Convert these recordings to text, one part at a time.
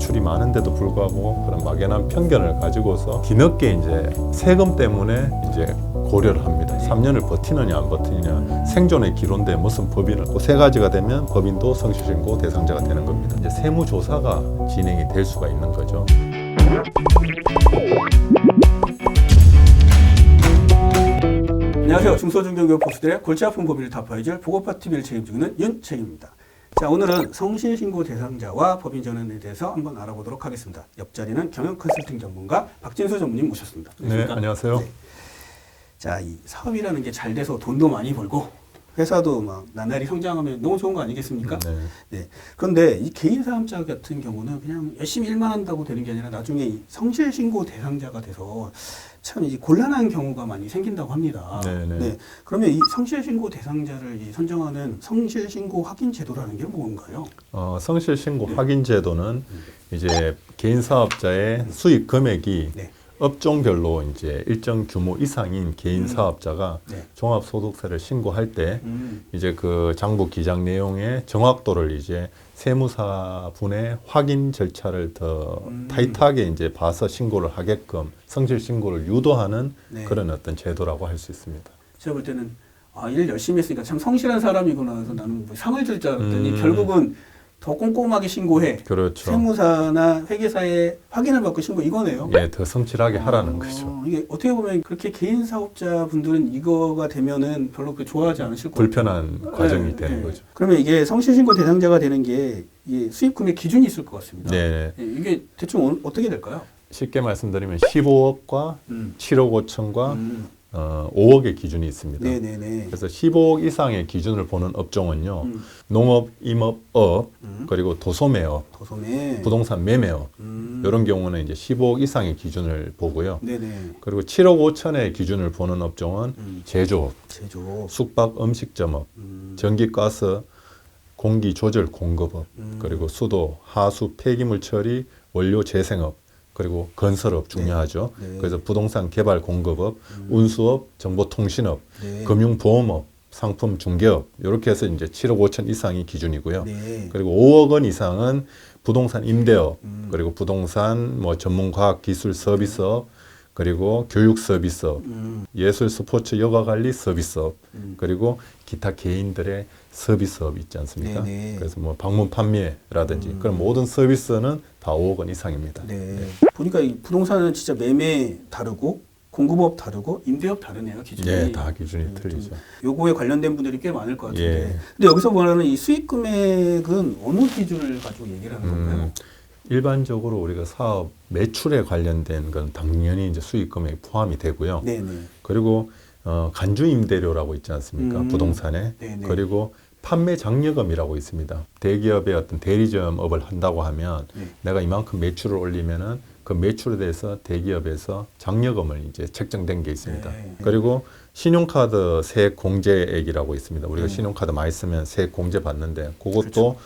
매출이 많은데도 불구하고 그런 막연한 편견을 가지고서 뒤늦게 이제 세금 때문에 이제 고려를 합니다. 3년을 버티느냐 안 버티느냐, 생존의 기로인데 무슨 법인을, 그 세 가지가 되면 법인도 성실신고 대상자가 되는 겁니다. 이제 세무조사가 진행이 될 수가 있는 거죠. 안녕하세요. 중소중견기업 보수들의 골치 아픈 법인을 타파해줄 보고파TV를 책임지고 있는 윤책입니다. 자, 오늘은 성실신고 대상자와 법인 전환에 대해서 한번 알아보도록 하겠습니다. 옆자리는 경영 컨설팅 전문가 박진수 전무님 모셨습니다. 네, 안녕하세요. 네. 자, 이 사업이라는 게 잘 돼서 돈도 많이 벌고 회사도 막 나날이 성장하면 너무 좋은 거 아니겠습니까? 네. 네. 그런데 이 개인 사업자 같은 경우는 그냥 열심히 일만 한다고 되는 게 아니라 나중에 이 성실신고 대상자가 돼서 참 이제 곤란한 경우가 많이 생긴다고 합니다. 네네. 네. 그러면 이 성실신고 대상자를 선정하는 성실신고 확인 제도라는 게 뭔가요? 성실신고 확인 제도는 이제 개인 사업자의 수익 금액이 네. 업종별로 이제 일정 규모 이상인 개인 사업자가 네. 종합소득세를 신고할 때 이제 그 장부 기장 내용의 정확도를 이제 세무사분의 확인 절차를 더 타이트하게 이제 봐서 신고를 하게끔 성실 신고를 유도하는 네. 그런 어떤 제도라고 할 수 있습니다. 제가 볼 때는 일 열심히 했으니까 참 성실한 사람이구나 해서 나는 뭐 상을 줄 줄 알았더니 결국은 더 꼼꼼하게 신고해. 그렇죠. 세무사나 회계사에 확인을 받고 신고 이거네요. 예, 더 성실하게 하라는 거죠. 이게 어떻게 보면 그렇게 개인 사업자 분들은 이거가 되면은 별로 그렇게 좋아하지 않으실 거예요. 불편한 과정이 되는 거죠. 그러면 이게 성실신고 대상자가 되는 게 이게 수입금의 기준이 있을 것 같습니다. 네. 예, 이게 대충 어떻게 될까요? 쉽게 말씀드리면 15억과 7억 5천과 5억의 기준이 있습니다. 네네네. 그래서 15억 이상의 기준을 보는 업종은요, 농업, 임업업, 그리고 도소매업, 도소매, 부동산 매매업, 이런 경우는 이제 15억 이상의 기준을 보고요. 네네. 그리고 7억 5천의 기준을 보는 업종은 제조업, 제조, 숙박 음식점업, 전기, 가스, 공기 조절 공급업, 그리고 수도, 하수, 폐기물 처리, 원료 재생업, 그리고 건설업 중요하죠. 네. 그래서 부동산 개발 공급업, 운수업, 정보통신업, 네. 금융보험업, 상품 중개업 이렇게 해서 이제 7억 5천 이상이 기준이고요. 네. 그리고 5억 원 이상은 부동산 임대업, 그리고 부동산 뭐 전문과학 기술 서비스업, 그리고 교육 서비스업, 예술 스포츠 여가 관리 서비스업, 그리고 기타 개인들의 서비스업 있지 않습니까? 네네. 그래서 뭐 방문 판매라든지 그런 모든 서비스는 다 5억 원 이상입니다. 네. 보니까 이 부동산은 진짜 매매 다르고 공급업 다르고 임대업 다르네요, 기준이. 네, 다 기준이 틀리죠. 요거에 관련된 분들이 꽤 많을 것 같은데. 예. 근데 여기서 말하는 이 수익 금액은 어느 기준을 가지고 얘기를 하는 건가요? 일반적으로 우리가 사업 매출에 관련된 건 당연히 이제 수익 금액이 포함이 되고요. 네네. 그리고 간주 임대료라고 있지 않습니까? 부동산에. 네네. 그리고 판매 장려금이라고 있습니다. 대기업의 어떤 대리점업을 한다고 하면 내가 이만큼 매출을 올리면은 그 매출에 대해서 대기업에서 장려금을 이제 책정된 게 있습니다. 네. 그리고 신용카드 세액 공제액이라고 있습니다. 우리가 신용카드 많이 쓰면 세액 공제 받는데 그것도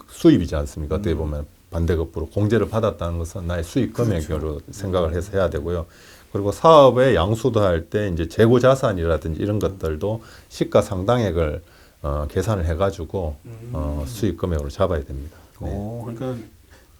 수입이지 않습니까? 어떻게 보면 반대급부로 공제를 받았다는 것은 나의 수익 금액으로 생각을 해서 해야 되고요. 그리고 사업의 양수도 할 때 이제 재고 자산이라든지 이런 것들도 시가 상당액을 계산을 해가지고 수익 금액으로 잡아야 됩니다. 네. 그러니까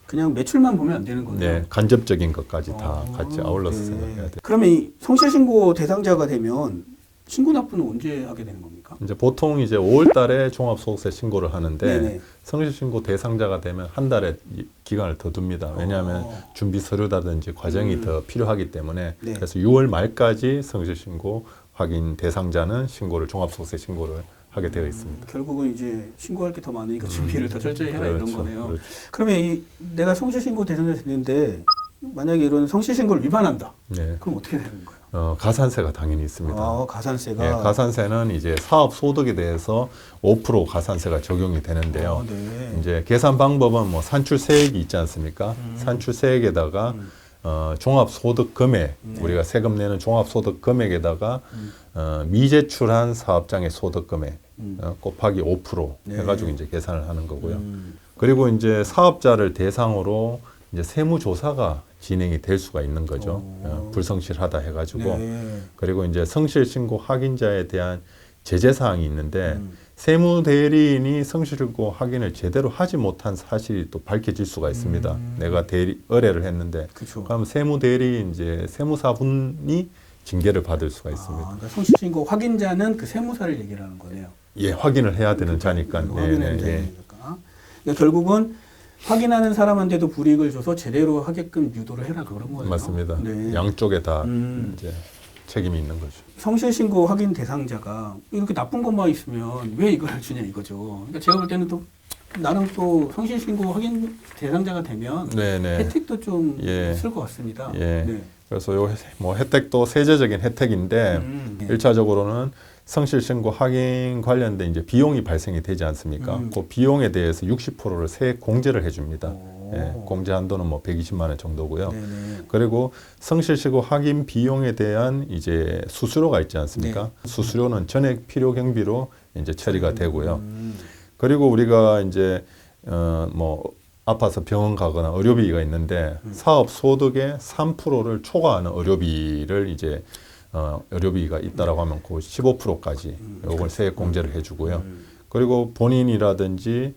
그냥 매출만 보면 안 되는 거네요. 네, 간접적인 것까지 다 같이 아울러서 생각해야 돼요. 그러면 이 성실신고 대상자가 되면 신고 납부는 언제 하게 되는 겁니까? 이제 보통 이제 5월 달에 종합소득세 신고를 하는데 네네. 성실신고 대상자가 되면 한 달의 기간을 더 둡니다. 왜냐하면 준비 서류라든지 과정이 더 필요하기 때문에 네. 그래서 6월 말까지 성실신고 확인 대상자는 종합소득세 신고를 하게 되어 있습니다. 결국은 이제 신고할 게 더 많으니까 준비를 더 철저히 해라 그렇죠. 이런 거네요. 그렇죠. 그러면 내가 성실신고 대상자 됐는데 만약에 이런 성실신고를 위반한다. 네. 그럼 어떻게 되는 거예요? 가산세가 당연히 있습니다. 가산세가. 예, 가산세는 이제 사업 소득에 대해서 5% 가산세가 적용이 되는데요. 네. 이제 계산 방법은 뭐 산출세액이 있지 않습니까? 산출세액에다가 종합소득 금액, 우리가 세금 내는 종합소득 금액에다가 미제출한 사업장의 소득 금액 곱하기 5% 해가지고 이제 계산을 하는 거고요. 그리고 이제 사업자를 대상으로 이제 세무조사가 진행이 될 수가 있는 거죠. 불성실하다 해가지고. 네. 그리고 이제 성실신고 확인자에 대한 제재 사항이 있는데 세무대리인이 성실신고 확인을 제대로 하지 못한 사실이 또 밝혀질 수가 있습니다. 내가 의뢰를 했는데, 그렇죠. 그럼 세무대리인 이제 세무사분이 징계를 받을 수가 있습니다. 그러니까 성실신고 확인자는 그 세무사를 얘기를 하는 거네요. 예, 확인을 해야 되는 자니까. 확인해야 되니까. 그러니까 결국은 확인하는 사람한테도 불이익을 줘서 제대로 하게끔 유도를 해라 그런 거예요. 맞습니다. 네. 양쪽에 다 이제 책임이 있는 거죠. 성실신고 확인 대상자가 이렇게 나쁜 것만 있으면 왜 이걸 주냐 이거죠. 그러니까 제가 볼 때는 또 나름 또 성실신고 확인 대상자가 되면 네네. 혜택도 좀 예. 있을 것 같습니다. 예. 네. 그래서 요 뭐 혜택도 세제적인 혜택인데 네. 1차적으로는 성실신고 확인 관련된 이제 비용이 발생이 되지 않습니까? 그 비용에 대해서 60%를 세액 공제를 해줍니다. 예, 공제 한도는 뭐 120만 원 정도고요. 네네. 그리고 성실신고 확인 비용에 대한 이제 수수료가 있지 않습니까? 네. 수수료는 전액 필요 경비로 이제 처리가 되고요. 그리고 우리가 이제 뭐 아파서 병원 가거나 의료비가 있는데 사업 소득의 3%를 초과하는 의료비를 이제 의료비가 있다라고 하면 그 15%까지 요걸 세액 공제를 해주고요. 그리고 본인이라든지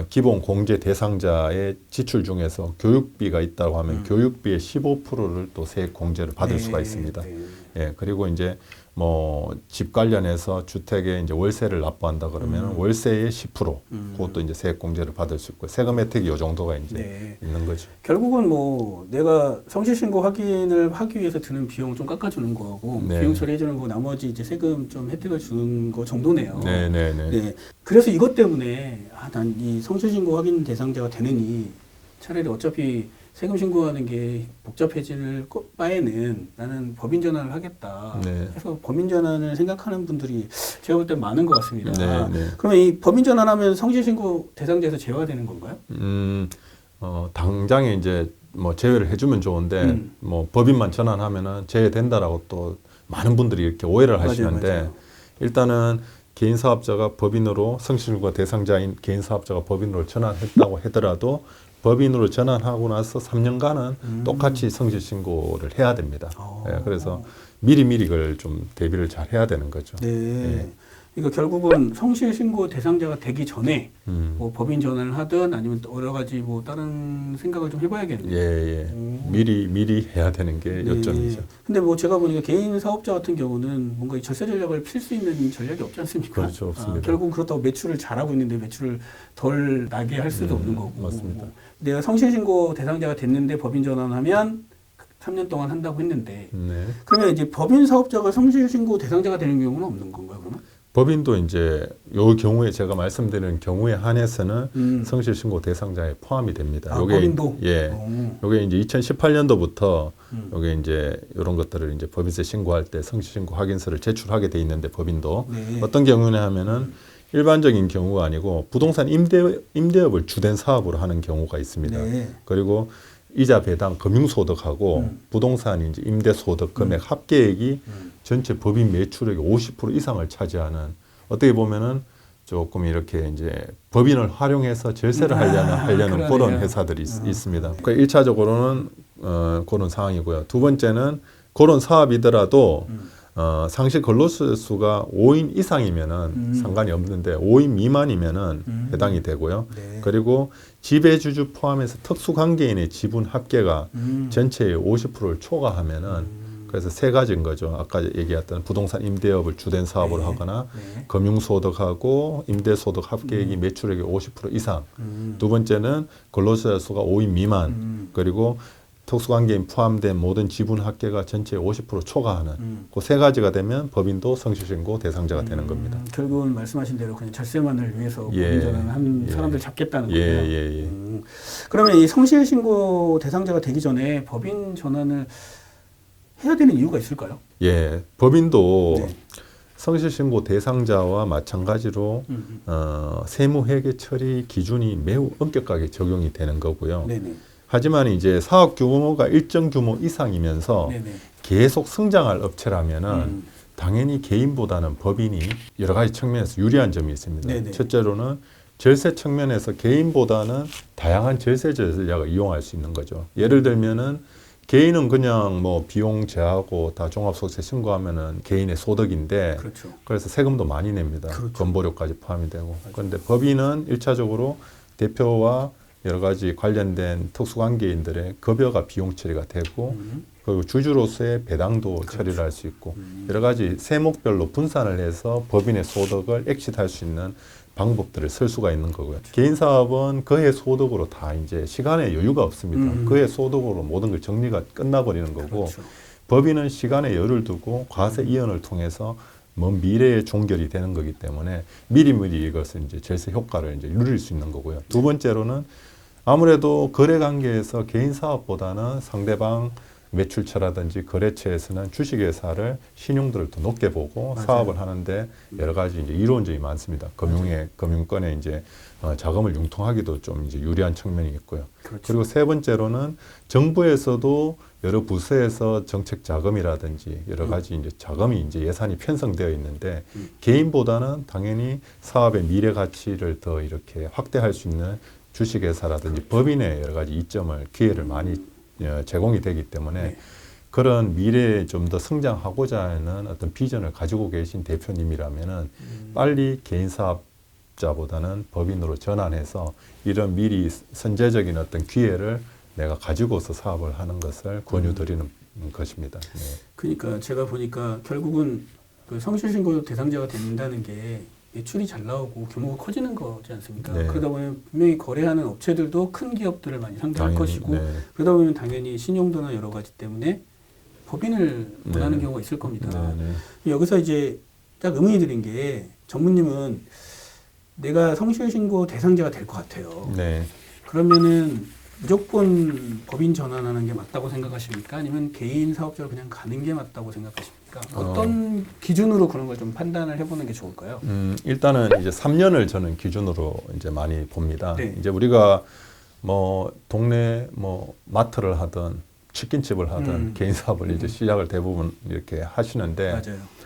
기본 공제 대상자의 지출 중에서 교육비가 있다고 하면 교육비의 15%를 또 세액 공제를 받을 수가 있습니다. 예, 그리고 이제 뭐 집 관련해서 주택에 이제 월세를 납부한다 그러면 월세의 10% 그것도 이제 세액 공제를 받을 수 있고 세금 혜택이 요 정도가 이제 있는 거죠. 결국은 뭐 내가 성실신고 확인을 하기 위해서 드는 비용 좀 깎아주는 거하고 네. 비용 처리해주는 거 나머지 이제 세금 좀 혜택을 주는 거 정도네요. 네네네. 네. 그래서 이것 때문에 난 이 성실신고 확인 대상자가 되느니 차라리 어차피 세금 신고하는 게 복잡해질 바에는 나는 법인 전환을 하겠다. 네. 해서 법인 전환을 생각하는 분들이 제가 볼 때 많은 것 같습니다. 네. 그러면 이 법인 전환하면 성실신고 대상자에서 제외되는 건가요? 당장에 이제 뭐 제외를 해주면 좋은데 뭐 법인만 전환하면은 제외된다라고 또 많은 분들이 이렇게 오해를 하시는데 맞아요. 일단은 개인 사업자가 법인으로 성실신고 대상자인 개인 사업자가 법인으로 전환했다고 하더라도 법인으로 전환하고 나서 3년간은 똑같이 성실신고를 해야 됩니다. 예, 그래서 미리미리 그걸 좀 대비를 잘 해야 되는 거죠. 네. 예. 그러니까 결국은 성실신고 대상자가 되기 전에 뭐 법인 전환을 하든 아니면 또 여러 가지 뭐 다른 생각을 좀 해봐야겠네요. 예. 미리 해야 되는 게 요점이죠. 근데 뭐 제가 보니까 개인 사업자 같은 경우는 뭔가 이 절세 전략을 필 수 있는 전략이 없지 않습니까? 그렇죠, 없습니다. 결국 그렇다고 매출을 잘하고 있는데 매출을 덜 나게 할 수도 없는 거고. 맞습니다. 내가 성실신고 대상자가 됐는데 법인 전환하면 3년 동안 한다고 했는데 네. 그러면 이제 법인 사업자가 성실신고 대상자가 되는 경우는 없는 건가요, 그러면? 법인도 이제 요 경우에 제가 말씀드리는 경우에 한해서는 성실신고 대상자에 포함이 됩니다. 요게 법인도? 예. 요게 이제 2018년도부터 요게 이제 이런 것들을 이제 법인세 신고할 때 성실신고 확인서를 제출하게 돼 있는데 법인도 네. 어떤 경우냐 하면은 일반적인 경우가 아니고 부동산 임대업을 주된 사업으로 하는 경우가 있습니다. 네. 그리고 이자 배당 금융소득하고 부동산 이제 임대소득 금액 합계액이 전체 법인 매출액의 50% 이상을 차지하는 어떻게 보면은 조금 이렇게 이제 법인을 활용해서 절세를 하려는 그런 회사들이 있습니다. 그러니까 1차적으로는 그런 상황이고요. 두 번째는 그런 사업이더라도 상시 근로소 수가 5인 이상이면은 상관이 없는데 5인 미만이면은 해당이 되고요. 네. 그리고 지배주주 포함해서 특수관계인의 지분 합계가 전체의 50%를 초과하면은 그래서 세 가지인 거죠. 아까 얘기했던 부동산 임대업을 주된 사업으로 하거나 금융소득하고 임대소득 합계액이 매출액의 50% 이상. 두 번째는 근로자 수가 5인 미만. 그리고 특수관계인 포함된 모든 지분 합계가 전체의 50% 초과하는 그 세 가지가 되면 법인도 성실신고 대상자가 되는 겁니다. 결국은 말씀하신 대로 그냥 절세만을 위해서 예. 법인 전환을 한 사람들 잡겠다는 거예요. 예. 그러면 이 성실신고 대상자가 되기 전에 법인 전환을 해야 되는 이유가 있을까요? 예, 법인도 네. 성실신고 대상자와 마찬가지로 세무회계 처리 기준이 매우 엄격하게 적용이 되는 거고요. 네네. 하지만 이제 사업 규모가 일정 규모 이상이면서 네네. 계속 성장할 업체라면은 당연히 개인보다는 법인이 여러 가지 측면에서 유리한 점이 있습니다. 네네. 첫째로는 절세 측면에서 개인보다는 다양한 절세 전략을 이용할 수 있는 거죠. 예를 들면은 개인은 그냥 뭐 비용 제하고 다 종합소득세 신고하면은 개인의 소득인데 그렇죠. 그래서 세금도 많이 냅니다. 그렇죠. 건보료까지 포함이 되고. 그런데 법인은 일차적으로 대표와 여러 가지 관련된 특수관계인들의 급여가 비용 처리가 되고 그리고 주주로서의 배당도 그렇죠. 처리를 할 수 있고 여러 가지 세목별로 분산을 해서 법인의 소득을 엑싯할 수 있는 방법들을 쓸 수가 있는 거고요. 그렇죠. 개인 사업은 그의 소득으로 다 이제 시간에 여유가 없습니다. 그의 소득으로 모든 걸 정리가 끝나버리는 거고 그렇죠. 법인은 시간에 여유를 두고 과세 이연을 통해서 먼 미래에 종결이 되는 거기 때문에 미리미리 이것을 이제 절세 효과를 이제 누릴 수 있는 거고요. 두 번째로는 아무래도 거래 관계에서 개인 사업보다는 상대방 매출처라든지 거래처에서는 주식회사를 신용도를 더 높게 보고 맞아요. 사업을 하는데 여러 가지 이제 이론적이 많습니다. 금융권에 이제 자금을 융통하기도 좀 이제 유리한 측면이 있고요. 그렇죠. 그리고 세 번째로는 정부에서도 여러 부서에서 정책 자금이라든지 여러 가지 이제 자금이 이제 예산이 편성되어 있는데 개인보다는 당연히 사업의 미래 가치를 더 이렇게 확대할 수 있는 주식회사라든지 법인의 여러 가지 이점을 기회를 많이 제공이 되기 때문에 네. 그런 미래에 좀 더 성장하고자 하는 어떤 비전을 가지고 계신 대표님이라면은 빨리 개인 사업자보다는 법인으로 전환해서 이런 미리 선제적인 어떤 기회를 내가 가지고서 사업을 하는 것을 권유드리는 것입니다. 네. 그러니까 제가 보니까 결국은 그 성실신고 대상자가 된다는 게 매출이 잘 나오고 규모가 커지는 거지 않습니까? 네. 그러다 보면 분명히 거래하는 업체들도 큰 기업들을 많이 상대할 당연히, 것이고 네. 그러다 보면 당연히 신용도나 여러 가지 때문에 법인을 원하는 네. 경우가 있을 겁니다. 네, 네. 여기서 이제 딱 의문이 드는 게 전무님은 내가 성실신고 대상자가 될 것 같아요. 네. 그러면은 무조건 법인 전환하는 게 맞다고 생각하십니까? 아니면 개인 사업자로 그냥 가는 게 맞다고 생각하십니까? 어떤 기준으로 그런 걸 좀 판단을 해보는 게 좋을까요? 일단은 이제 3년을 저는 기준으로 이제 많이 봅니다. 네. 이제 우리가 뭐 동네 뭐 마트를 하든 치킨집을 하든 개인 사업을 이제 시작을 대부분 이렇게 하시는데 맞아요.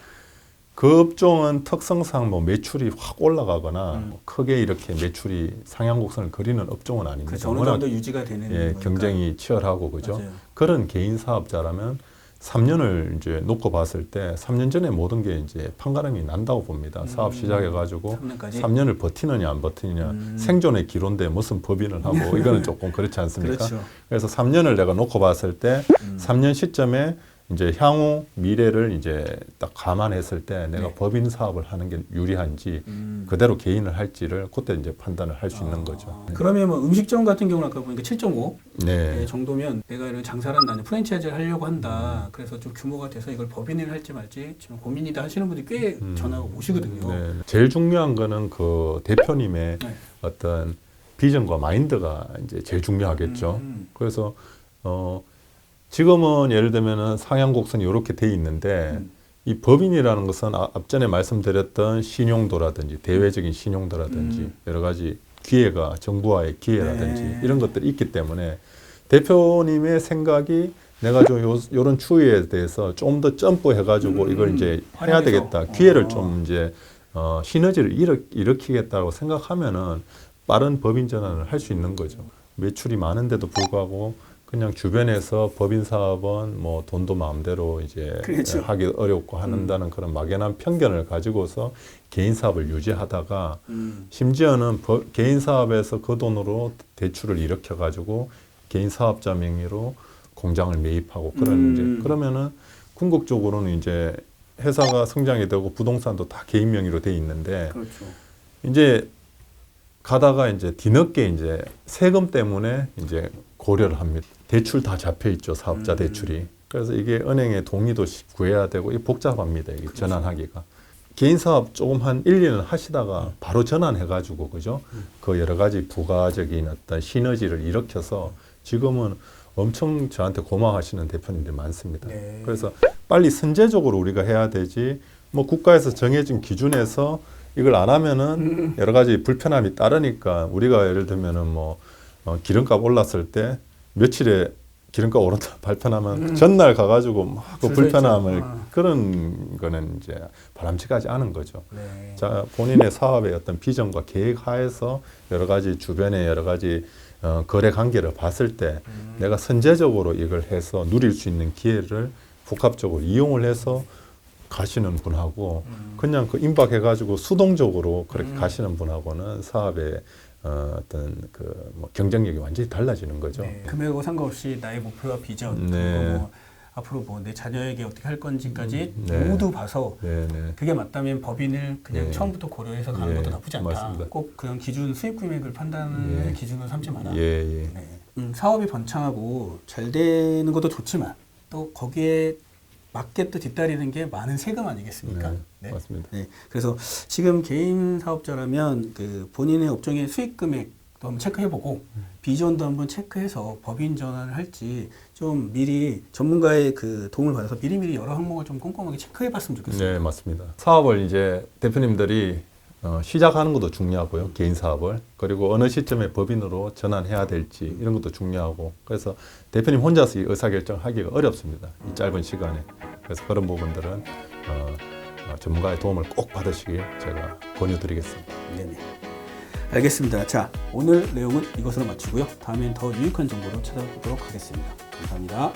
그 업종은 특성상 뭐 매출이 확 올라가거나 뭐 크게 이렇게 매출이 상향곡선을 그리는 업종은 아닙니다. 그래서 어느 워낙 정도 유지가 되는 예, 거니까. 경쟁이 치열하고 그죠. 맞아요. 그런 개인 사업자라면 3년을 이제 놓고 봤을 때 3년 전에 모든 게 이제 판가름이 난다고 봅니다. 사업 시작해가지고 3년까지? 3년을 버티느냐 안 버티느냐 생존의 기로인데 무슨 법인을 하고 이거는 조금 그렇지 않습니까? 그렇죠. 그래서 3년을 내가 놓고 봤을 때 3년 시점에 이제 향후 미래를 이제 딱 감안했을 때 내가 네. 법인 사업을 하는 게 유리한지 그대로 개인을 할지를 그때 이제 판단을 할 수 있는 거죠. 그러면 뭐 음식점 같은 경우는 아까 보니까 7.5 네. 정도면 내가 이런 장사를 한다, 프랜차이즈를 하려고 한다. 그래서 좀 규모가 돼서 이걸 법인을 할지 말지 지금 고민이다 하시는 분들이 꽤 전화가 오시거든요. 네. 제일 중요한 거는 그 대표님의 네. 어떤 비전과 마인드가 이제 제일 중요하겠죠. 그래서 지금은 예를 들면은 상향곡선이 이렇게 돼 있는데 이 법인이라는 것은 앞전에 말씀드렸던 신용도라든지 대외적인 신용도라든지 여러 가지 기회가 정부와의 기회라든지 네. 이런 것들이 있기 때문에 대표님의 생각이 내가 좀 요런 추이에 대해서 좀 더 점프해가지고 이걸 이제 해야 활용해서. 되겠다. 기회를 좀 이제 시너지를 일으키겠다고 생각하면은 빠른 법인 전환을 할 수 있는 거죠. 매출이 많은데도 불구하고 그냥 주변에서 법인 사업은 뭐 돈도 마음대로 이제 그렇죠. 하기 어렵고 한다는 그런 막연한 편견을 가지고서 개인 사업을 유지하다가 심지어는 개인 사업에서 그 돈으로 대출을 일으켜 가지고 개인 사업자 명의로 공장을 매입하고 그런 이제 그러면은 궁극적으로는 이제 회사가 성장이 되고 부동산도 다 개인 명의로 돼 있는데 그렇죠. 이제 가다가 이제 뒤늦게 이제 세금 때문에 이제 고려를 합니다. 대출 다 잡혀 있죠. 사업자 대출이. 그래서 이게 은행에 동의도 구해야 되고 이 복잡합니다. 이게 그렇죠. 전환하기가. 개인 사업 조금 한 1, 2년 하시다가 바로 전환해 가지고 그죠? 그 여러 가지 부가적인 어떤 시너지를 일으켜서 지금은 엄청 저한테 고마워하시는 대표님들이 많습니다. 네. 그래서 빨리 선제적으로 우리가 해야 되지 뭐 국가에서 정해진 기준에서 이걸 안 하면은 여러 가지 불편함이 따르니까 우리가 예를 들면은 뭐 기름값 올랐을 때 며칠에 기름값 오른다 발표하면 전날 가가지고 막 그 줄 불편함을 서 있죠. 그런 거는 이제 바람직하지 않은 거죠. 네. 자, 본인의 사업의 어떤 비전과 계획 하에서 여러 가지 주변의 여러 가지 거래 관계를 봤을 때 내가 선제적으로 이걸 해서 누릴 수 있는 기회를 복합적으로 이용을 해서 가시는 분하고 그냥 그 임박해가지고 수동적으로 그렇게 가시는 분하고는 사업의 어떤 그 뭐 경쟁력이 완전히 달라지는 거죠. 네. 금액하고 상관없이 나의 목표와 비전, 네. 그리고 뭐 앞으로 뭐 내 자녀에게 어떻게 할 건지까지 네. 모두 봐서 네, 네. 그게 맞다면 법인을 그냥 네. 처음부터 고려해서 가는 예, 것도 나쁘지 않다. 맞습니다. 꼭 그런 기준 수익 금액을 판단의 예. 기준으로 삼지 마라. 예, 예. 네. 사업이 번창하고 잘 되는 것도 좋지만 또 거기에 맞게 또 뒤따르는 게 많은 세금 아니겠습니까? 네, 맞습니다. 네. 그래서 지금 개인 사업자라면 그 본인의 업종의 수익 금액도 한번 체크해보고 비전도 한번 체크해서 법인 전환을 할지 좀 미리 전문가의 그 도움을 받아서 미리미리 여러 항목을 좀 꼼꼼하게 체크해봤으면 좋겠습니다. 네, 맞습니다. 사업을 이제 대표님들이 시작하는 것도 중요하고요. 개인 사업을. 그리고 어느 시점에 법인으로 전환해야 될지 이런 것도 중요하고. 그래서 대표님 혼자서 이 의사결정하기가 어렵습니다. 이 짧은 시간에. 그래서 그런 부분들은 전문가의 도움을 꼭 받으시길 제가 권유드리겠습니다. 네네. 알겠습니다. 자, 오늘 내용은 이것으로 마치고요. 다음엔 더 유익한 정보로 찾아뵙도록 하겠습니다. 감사합니다.